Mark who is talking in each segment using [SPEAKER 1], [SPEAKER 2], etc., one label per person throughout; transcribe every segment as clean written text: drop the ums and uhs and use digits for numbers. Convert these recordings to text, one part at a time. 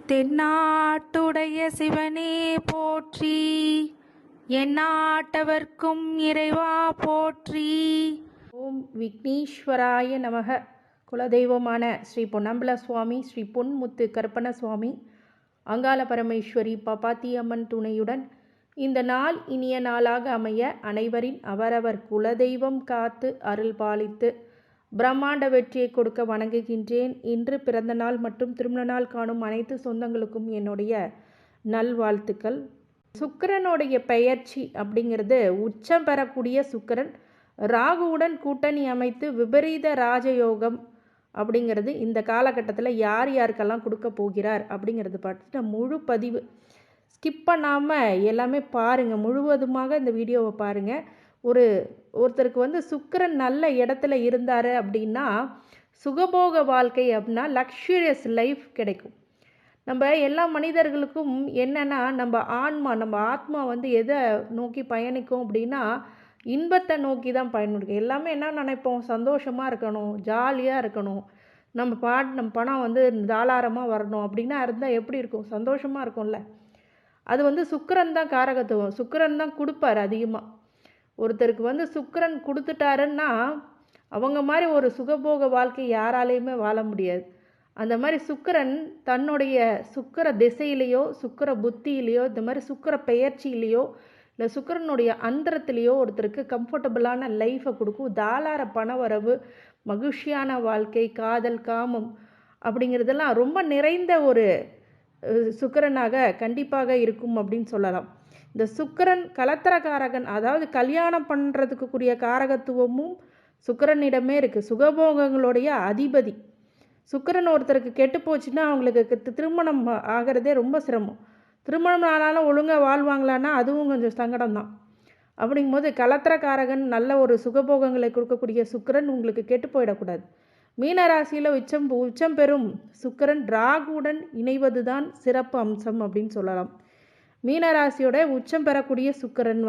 [SPEAKER 1] தென்னாட்டுடைய சிவனே போற்றி, எந்நாட்டவர்க்கும் இறைவா போற்றி. ஓம் விக்னேஸ்வராய நமக. குலதெய்வமான ஸ்ரீ பொன்னம்பல சுவாமி, ஸ்ரீ பொன்முத்து கருப்பண சுவாமி, அங்காள பரமேஸ்வரி பாப்பாத்தியம்மன் துணையுடன் இந்த நாள் இனிய நாளாக அமைய அனைவரின் அவரவர் குலதெய்வம் காத்து அருள் பாலித்து பிரம்மாண்ட வெற்றியை கொடுக்க வணங்குகின்றேன். இன்று பிறந்த நாள் மற்றும் திருமண நாள் காணும் அனைத்து சொந்தங்களுக்கும் என்னுடைய நல்வாழ்த்துக்கள். சுக்கிரனுடைய பெயர்ச்சி அப்படிங்கிறது உச்சம் பெறக்கூடிய சுக்கிரன் ராகுவுடன் கூட்டணி அமைத்து விபரீத ராஜயோகம் அப்படிங்கிறது இந்த காலகட்டத்தில் யார் யாருக்கெல்லாம் கொடுக்க போகிறார் அப்படிங்கிறது பார்த்துட்டு முழு பதிவு ஸ்கிப் பண்ணாமல் எல்லாமே பாருங்கள், முழுவதுமாக இந்த வீடியோவை பாருங்கள். ஒருத்தருக்கு சுக்கிரன் நல்ல இடத்துல இருந்தார் அப்படின்னா சுகபோக வாழ்க்கை அப்படின்னா லக்ஸுரியஸ் லைஃப் கிடைக்கும். நம்ம எல்லா மனிதர்களுக்கும் என்னென்னா நம்ம ஆத்மா எதை நோக்கி பயணிக்கும் அப்படின்னா இன்பத்தை நோக்கி தான் பயணிக்கும். எல்லாமே என்ன நினைப்போம், சந்தோஷமாக இருக்கணும், ஜாலியாக இருக்கணும், நம்ம பணம் தாராளமாக வரணும் அப்படின்னா இருந்தால் எப்படி இருக்கும், சந்தோஷமாக இருக்கும்ல. அது சுக்கிரன் தான் காரகத்துவம், சுக்கிரன் தான் கொடுப்பார் அதிகமாக. ஒருத்தருக்கு சுக்கிரன் கொடுத்துட்டாருன்னா அவங்க மாதிரி ஒரு சுகபோக வாழ்க்கை யாராலையுமே வாழ முடியாது. அந்த மாதிரி சுக்கிரன் தன்னுடைய சுக்கிர திசையிலையோ சுக்கிர புத்தியிலையோ இந்த மாதிரி சுக்கிர பெயர்ச்சியிலையோ இல்லை சுக்கிரனுடைய அந்தரத்துலேயோ ஒருத்தருக்கு கம்ஃபர்டபுளான லைஃப்பை கொடுக்கும். தாராள பணவரவு, மகிழ்ச்சியான வாழ்க்கை, காதல், காமம் அப்படிங்கிறதெல்லாம் ரொம்ப நிறைந்த ஒரு சுக்கிரனாக கண்டிப்பாக இருக்கும் அப்படின்னு சொல்லலாம். இந்த சுக்கிரன் கலத்திரகாரகன், அதாவது கல்யாணம் பண்ணுறதுக்குரிய காரகத்துவமும் சுக்கிரனிடமே இருக்குது. சுகபோகங்களுடைய அதிபதி சுக்கிரன். ஒருத்தருக்கு கெட்டு போச்சுன்னா அவங்களுக்கு திருமணம் ஆகிறதே ரொம்ப சிரமம். திருமணம் ஆனாலும் ஒழுங்காக வாழ்வாங்களான்னா அதுவும் கொஞ்சம் சங்கடம் தான். அப்படிங்கும்போது கலத்திரகாரகன் நல்ல ஒரு சுகபோகங்களை கொடுக்கக்கூடிய சுக்கிரன் உங்களுக்கு கெட்டு போயிடக்கூடாது. மீனராசியில் உச்சம் பெறும் சுக்கிரன் ராகுவுடன் இணைவது தான் சிறப்பு அம்சம் அப்படின்னு சொல்லலாம். மீனராசியோட உச்சம் பெறக்கூடிய சுக்கிரன்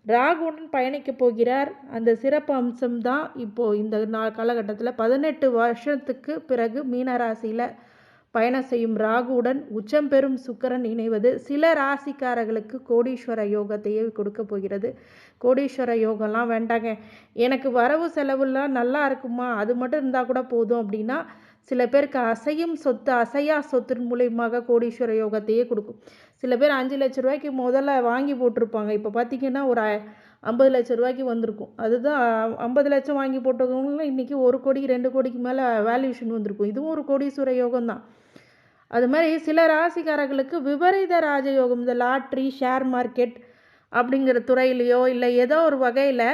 [SPEAKER 1] ராகுவுடன் பயணிக்க போகிறார். அந்த சிறப்பு அம்சம் தான் இப்போது இந்த காலகட்டத்தில் 18 வருஷத்துக்கு பிறகு மீனராசியில் பயணம் செய்யும் ராகுவுடன் உச்சம் பெறும் சுக்கிரன் இணைவது சில ராசிக்காரர்களுக்கு கோடீஸ்வர யோகத்தையே கொடுக்க போகிறது. கோடீஸ்வர யோகம்லாம் வேண்டாங்க, எனக்கு வரவு செலவுலாம் நல்லா இருக்குமா, அது மட்டும் இருந்தால் கூட போதும் அப்படின்னா சில பேருக்கு அசையா சொத்து மூலியமாக கோடீஸ்வர யோகத்தையே கொடுக்கும். சில பேர் 5 லட்ச ரூபாய்க்கு முதல்ல வாங்கி போட்டிருப்பாங்க, இப்போ பார்த்திங்கன்னா ஒரு 50 லட்ச ரூபாய்க்கு வந்திருக்கும். அதுதான் 50 லட்சம் வாங்கி போட்டவங்களும் இன்றைக்கி 1 கோடி 2 கோடிக்கு மேலே வேல்யூஷன் வந்திருக்கும். இதுவும் ஒரு கோடீஸ்வர யோகம் தான். அது மாதிரி சில ராசிக்காரர்களுக்கு விபரீத ராஜயோகம், இந்த லாட்ரி, ஷேர் மார்க்கெட் அப்படிங்கிற துறையிலையோ இல்லை ஏதோ ஒரு வகையில்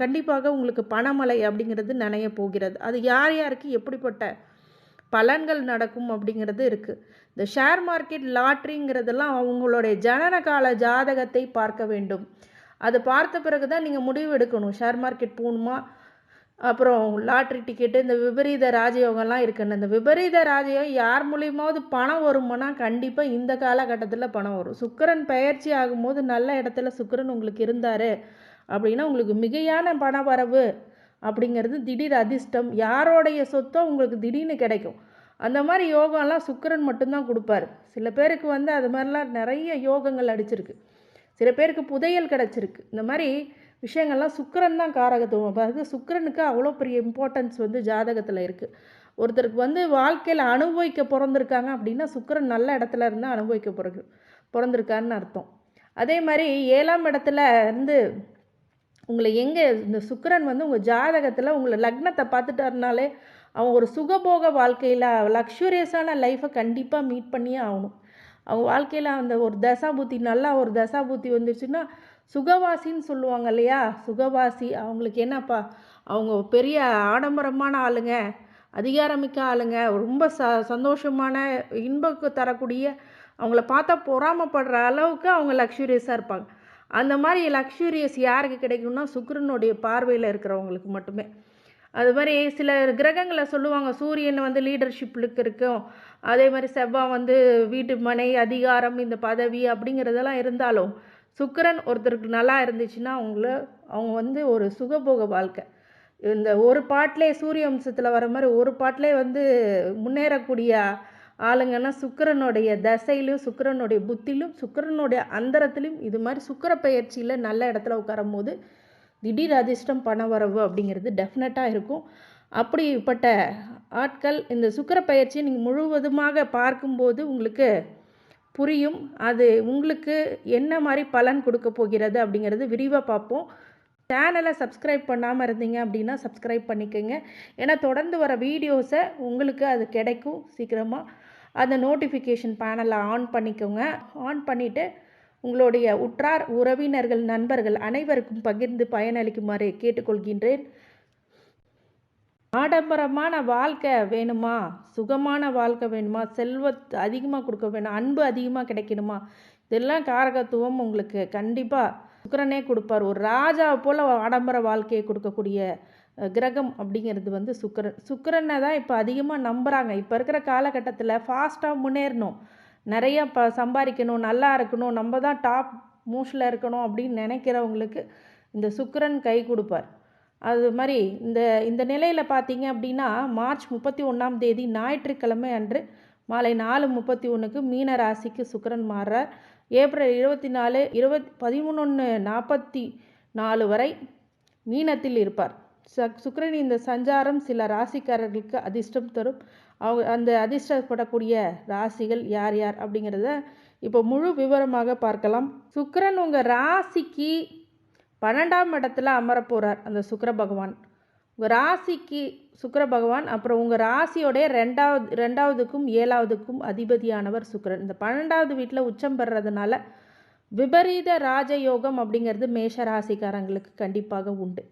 [SPEAKER 1] கண்டிப்பாக உங்களுக்கு பணமழை அப்படிங்கிறது நனைய போகிறது. அது யார் யாருக்கு எப்படிப்பட்ட பலன்கள் நடக்கும் அப்படிங்கிறது இருக்குது. இந்த ஷேர் மார்க்கெட், லாட்ரிங்கிறதெல்லாம் அவங்களுடைய ஜனன கால ஜாதகத்தை பார்க்க வேண்டும். அதை பார்த்த பிறகு தான் நீங்கள் முடிவு எடுக்கணும், ஷேர் மார்க்கெட் போகணுமா, அப்புறம் லாட்ரி டிக்கெட்டு, இந்த விபரீத ராஜயோகம்லாம் இருக்குன்னு. இந்த விபரீத ராஜயோகம் யார் மூலியமாவது பணம் வருமானா கண்டிப்பாக இந்த காலகட்டத்தில் பணம் வரும். சுக்கிரன் பெயர்ச்சி ஆகும்போது நல்ல இடத்துல சுக்கிரன் உங்களுக்கு இருந்தார் அப்படின்னா உங்களுக்கு மிகையான பண வரவு அப்படிங்கிறது, திடீர் அதிர்ஷ்டம், யாரோடைய சொத்தோ உங்களுக்கு திடீர்னு கிடைக்கும். அந்த மாதிரி யோகம்லாம் சுக்கிரன் மட்டும்தான் கொடுப்பார். சில பேருக்கு அது மாதிரிலாம் நிறைய யோகங்கள் அடிச்சிருக்கு. சில பேருக்கு புதையல் கிடச்சிருக்கு. இந்த மாதிரி விஷயங்கள்லாம் சுக்கிரன் தான் காரகத்துவம். அது சுக்கிரனுக்கு அவ்வளோ பெரிய இம்பார்ட்டன்ஸ் ஜாதகத்தில் இருக்குது. ஒருத்தருக்கு வாழ்க்கையில் அனுபவிக்க பிறந்திருக்காங்க அப்படின்னா சுக்கிரன் நல்ல இடத்துல இருந்தால் அனுபவிக்க பிறந்திருக்காருன்னு அர்த்தம். அதே மாதிரி 7ஆம் இடத்துல உங்களை எங்கே இந்த சுக்கிரன் உங்கள் ஜாதகத்தில் உங்களை லக்னத்தை பார்த்துட்டாருனாலே அவன் ஒரு சுகபோக வாழ்க்கையில் லக்ஸுரியஸான லைஃப்பை கண்டிப்பாக மீட் பண்ணியே ஆகணும். அவங்க வாழ்க்கையில் அந்த ஒரு தசாபுத்தி, நல்லா ஒரு தசாபுத்தி வந்துருச்சுன்னா சுகவாசின்னு சொல்லுவாங்க இல்லையா, சுகவாசி. அவங்களுக்கு என்னப்பா, அவங்க பெரிய ஆடம்பரமான ஆளுங்க, அதிகாரமிக்க ஆளுங்க, ரொம்ப சந்தோஷமான இன்பக்கு தரக்கூடிய, அவங்கள பார்த்தா பொறாமப்படுற அளவுக்கு அவங்க லக்ஸுரியஸாக இருப்பாங்க. அந்த மாதிரி லக்ஸுரியஸ் யாருக்கு கிடைக்கும்னா சுக்கிரனுடைய பார்வையில் இருக்கிறவங்களுக்கு மட்டுமே. அது மாதிரி சில கிரகங்களை சொல்லுவாங்க, சூரியன் லீடர்ஷிப்புக்கு இருக்கும், அதே மாதிரி செவ்வாய் வீட்டு மனை, அதிகாரம், இந்த பதவி அப்படிங்கிறதெல்லாம் இருந்தாலும் சுக்கிரன் ஒருத்தருக்கு நல்லா இருந்துச்சுன்னா அவங்க ஒரு சுகபோக வாழ்க்கை. இந்த ஒரு பாட்டிலே சூரிய வம்சத்தில் வர மாதிரி ஒரு பாட்டிலே முன்னேறக்கூடிய ஆளுங்கன்னா சுக்கிரனுடைய தசையிலும் சுக்கிரனுடைய புத்திலும் சுக்கிரனுடைய அந்தரத்திலும் இது மாதிரி சுக்கிர பயிற்சியில் நல்ல இடத்துல உட்காரும் போது திடீர் அதிர்ஷ்டம் பண வரவு அப்படிங்கிறது டெஃபினட்டாக இருக்கும். அப்படிப்பட்ட ஆட்கள் இந்த சுக்கிர பயிற்சியை நீங்கள் முழுவதுமாக பார்க்கும்போது உங்களுக்கு புரியும். அது உங்களுக்கு என்ன மாதிரி பலன் கொடுக்க போகிறது அப்படிங்கிறது விரிவாக பார்ப்போம். சேனலை சப்ஸ்கிரைப் பண்ணாமல் இருந்தீங்க அப்படின்னா சப்ஸ்கிரைப் பண்ணிக்கோங்க. ஏன்னா தொடர்ந்து வர வீடியோஸை உங்களுக்கு அது கிடைக்கும் சீக்கிரமாக. அந்த நோட்டிஃபிகேஷன் பேனலை ஆன் பண்ணிக்கோங்க. ஆன் பண்ணிவிட்டு உங்களுடைய உற்றார் உறவினர்கள் நண்பர்கள் அனைவருக்கும் பகிர்ந்து பயனளிக்குமாறு கேட்டுக்கொள்கின்றேன். ஆடம்பரமான வாழ்க்கை வேணுமா, சுகமான வாழ்க்கை வேணுமா, செல்வத்தை அதிகமாக கொடுக்க வேணும், அன்பு அதிகமாக கிடைக்கணுமா, இதெல்லாம் காரகத்துவம் உங்களுக்கு கண்டிப்பாக சுக்கிரனே கொடுப்பார். ஒரு ராஜாவை போல் ஆடம்பர வாழ்க்கையை கொடுக்கக்கூடிய கிரகம் அப்படிங்கிறது வந்து சுக்கிரன். சுக்கிரனை தான் இப்போ அதிகமாக நம்புகிறாங்க. இப்போ இருக்கிற காலகட்டத்தில் ஃபாஸ்ட்டாக முன்னேறணும், நிறையா சம்பாதிக்கணும், நல்லா இருக்கணும், நம்ம தான் டாப் மோஸ்டில் இருக்கணும் அப்படின்னு நினைக்கிறவங்களுக்கு இந்த சுக்கிரன் கை கொடுப்பார். அது மாதிரி இந்த நிலையில் பார்த்தீங்க அப்படின்னா மார்ச் 31ஆம் தேதி ஞாயிற்றுக்கிழமை அன்று மாலை 4:31க்கு மீன ராசிக்கு சுக்கிரன் மாறுறார். ஏப்ரல் 24 13:44 வரை மீனத்தில் இருப்பார். சுக்கிரன் இந்த சஞ்சாரம் சில ராசிக்காரர்களுக்கு அதிர்ஷ்டம் தரும். அந்த அதிர்ஷ்டப்படக்கூடிய ராசிகள் யார் யார் அப்படிங்கிறத இப்போ முழு விவரமாக பார்க்கலாம். சுக்கிரன் உங்கள் ராசிக்கு 12ஆம் இடத்துல அமர போகிறார். அந்த சுக்கிர பகவான் உங்கள் ராசிக்கு சுக்கிர பகவான், அப்புறம் உங்கள் ராசியோடைய ரெண்டாவதுக்கும் 7வதுக்கும் அதிபதியானவர் சுக்கிரன். இந்த 12வது வீட்டில் உச்சம் பெறதுனால விபரீத ராஜயோகம் அப்படிங்கிறது மேஷ ராசிக்காரங்களுக்கு கண்டிப்பாக உண்டு.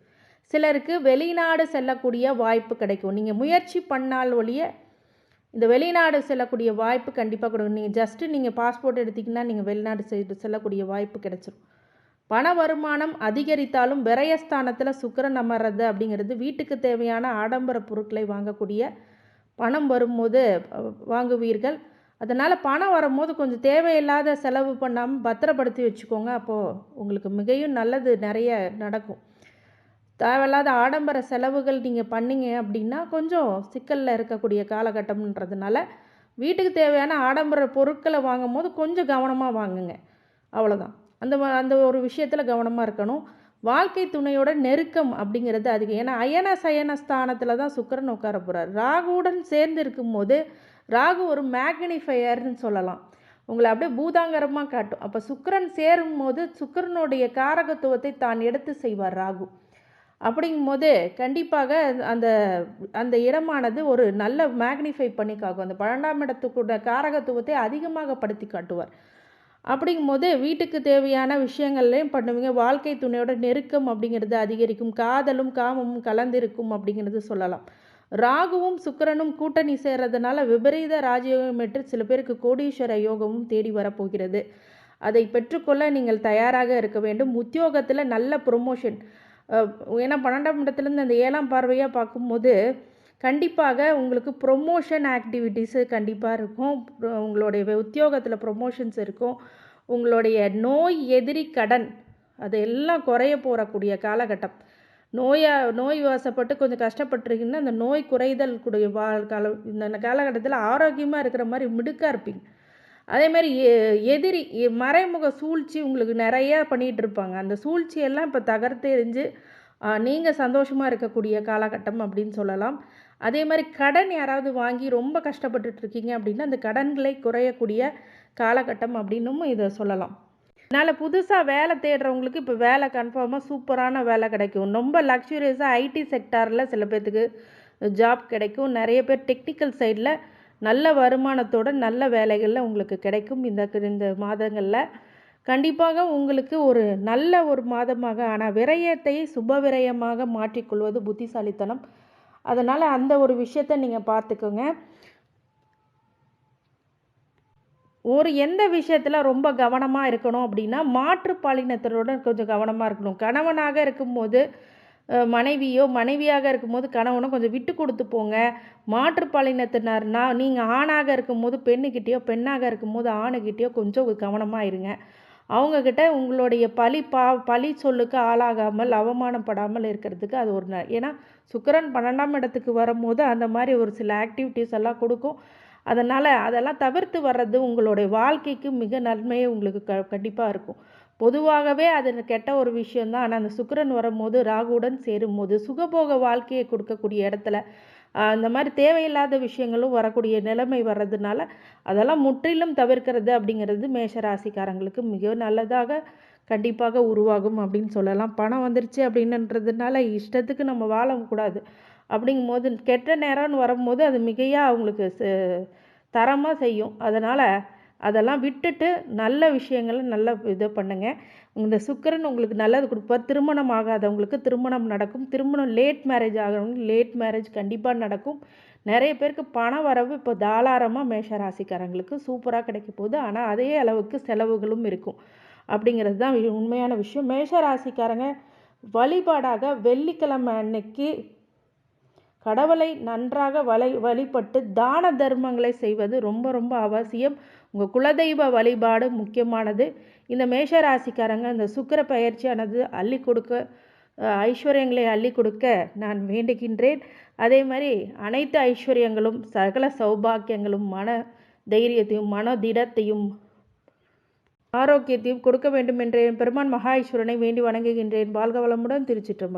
[SPEAKER 1] சிலருக்கு வெளிநாடு செல்லக்கூடிய வாய்ப்பு கிடைக்கும். நீங்கள் முயற்சி பண்ணால் ஒழிய இந்த வெளிநாடு செல்லக்கூடிய வாய்ப்பு கண்டிப்பாக கொடுக்கும். நீங்கள் ஜஸ்ட்டு நீங்கள் பாஸ்போர்ட் எடுத்திங்கன்னா நீங்கள் வெளிநாடு செல்லக்கூடிய வாய்ப்பு கிடைச்சிரும். பண வருமானம் அதிகரித்தாலும் விரயஸ்தானத்தில் சுக்கிரன் அமர்றது அப்படிங்கிறது வீட்டுக்கு தேவையான ஆடம்பர பொருட்களை வாங்கக்கூடிய பணம் வரும்போது வாங்குவீர்கள். அதனால் பணம் வரும்போது கொஞ்சம் தேவையில்லாத செலவு பண்ணாமல் பத்திரப்படுத்தி வச்சுக்கோங்க. அப்போது உங்களுக்கு மிகவும் நல்லது நிறைய நடக்கும். தேவையில்லாத ஆடம்பர செலவுகள் நீங்கள் பண்ணிங்க அப்படின்னா கொஞ்சம் சிக்கலில் இருக்கக்கூடிய காலகட்டம்ன்றதுனால வீட்டுக்கு தேவையான ஆடம்பர பொருட்களை வாங்கும் போது கொஞ்சம் கவனமாக வாங்குங்க. அவ்வளோதான். அந்த ஒரு விஷயத்தில் கவனமாக இருக்கணும். வாழ்க்கை துணையோட நெருக்கம் அப்படிங்கிறது அதிகம். ஏன்னா அயன சயன ஸ்தானத்தில் தான் சுக்கிரன் உட்கார போகிறார். ராகுவுடன் சேர்ந்து இருக்கும்போது ராகு ஒரு மேக்னிஃபையர்னு சொல்லலாம். உங்களை அப்படியே பூதாங்கரமாக காட்டும். அப்போ சுக்கிரன் சேரும் போது சுக்கிரனுடைய காரகத்துவத்தை தான் எடுத்து செய்வார் ராகு. அப்படிங்கும்போது கண்டிப்பாக அந்த அந்த இடமானது ஒரு நல்ல மேக்னிஃபை பண்ணி காக்கும். அந்த 12ஆம் இடத்துக்குள்ள காரகத்துவத்தை அதிகமாக படுத்தி காட்டுவார். அப்படிங்கும்போது வீட்டுக்கு தேவையான விஷயங்கள்லையும் பண்ணுவீங்க. வாழ்க்கை துணையோட நெருக்கம் அப்படிங்கிறது அதிகரிக்கும். காதலும் காமமும் கலந்திருக்கும் அப்படிங்கிறது சொல்லலாம். ராகுவும் சுக்கிரனும் கூட்டணி சேர்றதுனால விபரீத ராஜயோகம் பெற்று சில பேருக்கு கோடீஸ்வர யோகமும் தேடி வரப்போகிறது. அதை பெற்றுக்கொள்ள நீங்கள் தயாராக இருக்க வேண்டும். உத்தியோகத்தில் நல்ல ப்ரொமோஷன். ஏன்னா 12ஆம் இடத்துலேருந்து அந்த 7ஆம் பார்வையாக பார்க்கும்போது கண்டிப்பாக உங்களுக்கு ப்ரொமோஷன் ஆக்டிவிட்டீஸு கண்டிப்பாக இருக்கும். உங்களுடைய உத்தியோகத்தில் ப்ரொமோஷன்ஸ் இருக்கும். உங்களுடைய நோய் எதிரி கடன் அது எல்லாம் குறைய போகக்கூடிய காலகட்டம். நோய் வாசப்பட்டு கொஞ்சம் கஷ்டப்பட்டுருக்கீங்கன்னா அந்த நோய் குறைதல் கூடிய இந்த காலகட்டத்தில் ஆரோக்கியமாக இருக்கிற மாதிரி மிடுக்காக இருப்பீங்க. அதேமாதிரி எதிரி மறைமுக சூழ்ச்சி உங்களுக்கு நிறையா பண்ணிகிட்டு இருப்பாங்க. அந்த சூழ்ச்சியெல்லாம் இப்போ தகர்த்தெறிஞ்சு நீங்கள் சந்தோஷமாக இருக்கக்கூடிய காலகட்டம் அப்படின்னு சொல்லலாம். அதே மாதிரி கடன் யாராவது வாங்கி ரொம்ப கஷ்டப்பட்டுட்ருக்கீங்க அப்படின்னா அந்த கடன்களை குறையக்கூடிய காலகட்டம் அப்படின்னும் இதை சொல்லலாம். அதனால் புதுசாக வேலை தேடுறவங்களுக்கு இப்போ வேலை கன்ஃபார்மாக சூப்பரான வேலை கிடைக்கும். ரொம்ப லக்ஸுரியஸாக ஐடி செக்டாரில் சில பேர்த்துக்கு ஜாப் கிடைக்கும். நிறைய பேர் டெக்னிக்கல் சைடில் நல்ல வருமானத்தோட நல்ல வேலைகளில் உங்களுக்கு கிடைக்கும். இந்த மாதங்களில் கண்டிப்பாக உங்களுக்கு ஒரு நல்ல ஒரு மாதமாக, ஆனால் விரயத்தை சுப விரயமாக மாற்றிக்கொள்வது புத்திசாலித்தனம். அதனால் அந்த ஒரு விஷயத்தை நீங்கள் பார்த்துக்கோங்க. எந்த விஷயத்தில் ரொம்ப கவனமாக இருக்கணும் அப்படின்னா மாற்றுப்பாலினத்தரோட கொஞ்சம் கவனமாக இருக்கணும். கணவனாக இருக்கும்போது மனைவியாக இருக்கும்போது கணவனும் கொஞ்சம் விட்டு கொடுத்து போங்க. மாற்றுப்பாலினத்தினர்னா நீங்கள் ஆணாக இருக்கும்போது பெண்ணுக்கிட்டேயோ பெண்ணாக இருக்கும்போது ஆணுக்கிட்டேயோ கொஞ்சம் கவனமாக இருங்க. அவங்கக்கிட்ட உங்களுடைய பழி சொல்லுக்கு ஆளாகாமல் அவமானப்படாமல் இருக்கிறதுக்கு அது ஒரு ஏன்னா சுக்கிரன் 12ஆம் இடத்துக்கு வரும்போது அந்த மாதிரி ஒரு சில ஆக்டிவிட்டீஸ் எல்லாம் கொடுக்கும். அதனால் அதெல்லாம் தவிர்த்து வர்றது உங்களுடைய வாழ்க்கைக்கு மிக நன்மையே உங்களுக்கு கண்டிப்பாக இருக்கும். பொதுவாகவே அது கெட்ட ஒரு விஷயந்தான். ஆனால் அந்த சுக்கிரன் வரும்போது ராகுவுடன் சேரும்போது சுகபோக வாழ்க்கையை கொடுக்கக்கூடிய இடத்துல இந்த மாதிரி தேவையில்லாத விஷயங்களும் வரக்கூடிய நிலைமை வர்றதுனால அதெல்லாம் முற்றிலும் தவிர்க்கிறது அப்படிங்கிறது மேஷராசிக்காரங்களுக்கு மிக நல்லதாக கண்டிப்பாக உருவாகும் அப்படின்னு சொல்லலாம். பணம் வந்துருச்சு அப்படின்றதுனால இஷ்டத்துக்கு நம்ம வாழக்கூடாது. அப்படிங்கும்போது கெட்ட நேரம்னு வரும்போது அது மிகையாக அவங்களுக்கு தரமாக செய்யும். அதனால் அதெல்லாம் விட்டுட்டு நல்ல விஷயங்களை நல்ல இதை பண்ணுங்கள். இந்த சுக்கிரன் உங்களுக்கு நல்லது கொடுப்பார். திருமணம் ஆகாதவங்களுக்கு திருமணம் நடக்கும். திருமணம் லேட் மேரேஜ் ஆகிறவங்களுக்கு லேட் மேரேஜ் கண்டிப்பாக நடக்கும். நிறைய பேருக்கு பண வரவு இப்போ தாராளமாக மேஷ ராசிக்காரங்களுக்கு சூப்பராக கிடைக்க போகுது. ஆனால் அதே அளவுக்கு செலவுகளும் இருக்கும் அப்படிங்கிறது தான் உண்மையான விஷயம். மேஷ ராசிக்காரங்க வழிபாடாக வெள்ளிக்கிழமை அன்னைக்கு கடவுளை நன்றாக வழிபட்டு தான தர்மங்களை செய்வது ரொம்ப ரொம்ப அவசியம். உங்கள் குலதெய்வ வழிபாடு முக்கியமானது. இந்த மேஷராசிக்காரங்க இந்த சுக்கிர பயிற்சியானது அள்ளி கொடுக்க ஐஸ்வர்யங்களை அள்ளி கொடுக்க நான் வேண்டுகின்றேன். அதே மாதிரி அனைத்து ஐஸ்வர்யங்களும் சகல சௌபாக்கியங்களும் மன தைரியத்தையும் மனதிடத்தையும் ஆரோக்கியத்தையும் கொடுக்க வேண்டும் என்று பெருமான் மகா ஈஸ்வரனை வேண்டி வணங்குகின்றேன். வாழ்க வளமுடன். திருச்சிற்றம்பலம்.